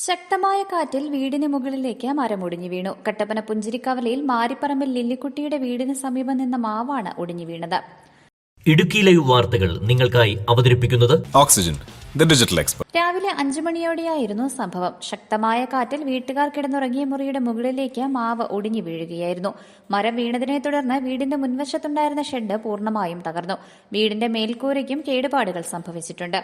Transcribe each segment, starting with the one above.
ശക്തമായ കാറ്റിൽ വീടിന് മുകളിലേക്ക് മരമൊടിഞ്ഞു വീണു. കട്ടപ്പന പുഞ്ചിരിക്കവലയിൽ മാരിപ്പറമ്പിൽ ലില്ലിക്കുട്ടിയുടെ വീടിന് സമീപം നിന്ന മാവാണ് ഒടിഞ്ഞു വീണത്. ഇടുക്കി ലൈവ് വാർത്തകൾ നിങ്ങൾക്കായി അവതരിപ്പിക്കുന്നത് ഓക്സിജൻ, ദി ഡിജിറ്റൽ എക്സ്പെർട്ട്. രാവിലെ 5 മണിയോടെയായിരുന്നു സംഭവം. ശക്തമായ കാറ്റിൽ വീട്ടുകാർ കിടന്നുറങ്ങിയ മുറിയുടെ മുകളിലേക്ക് മാവ് ഒടിഞ്ഞു വീഴുകയായിരുന്നു. മരം വീണതിനെ തുടർന്ന് വീടിന്റെ മുൻവശത്തുണ്ടായിരുന്ന ഷെഡ് പൂർണ്ണമായും തകർന്നു. വീടിന്റെ മേൽക്കൂരയ്ക്കും കേടുപാടുകൾ സംഭവിച്ചിട്ടുണ്ട്.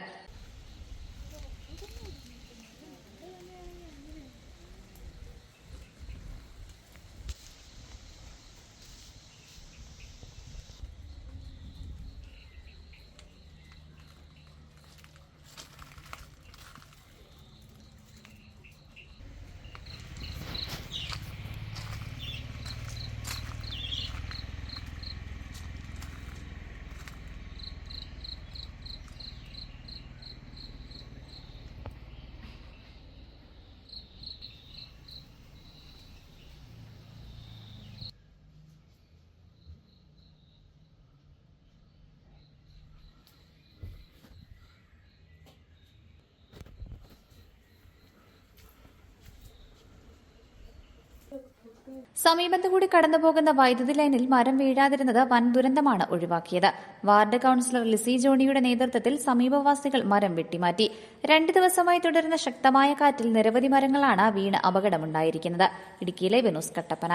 സമീപത്തുകൂടി കടന്നുപോകുന്ന വൈദ്യുതി ലൈനിൽ മരം വീഴാതിരുന്നത് വൻ ദുരന്തമാണ് ഒഴിവാക്കിയത്. വാർഡ് കൌൺസിലർ ലിസി ജോണിയുടെ നേതൃത്വത്തിൽ സമീപവാസികൾ മരം വെട്ടിമാറ്റി. 2 ദിവസമായി തുടരുന്ന ശക്തമായ കാറ്റിൽ നിരവധി മരങ്ങളാണ് വീണ് അപകടമുണ്ടായിരിക്കുന്നത്. ഇടുക്കിയിലെ ന്യൂസ് കട്ടപ്പന.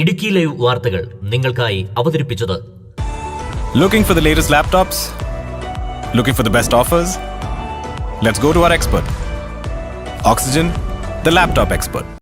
ഇടുക്കി ലൈവ് വാർത്തകൾ നിങ്ങൾക്കായി അവതരിപ്പിച്ചത് Looking for the latest laptops? Looking for the best offers? Let's go to our expert. Oxygen, the laptop expert.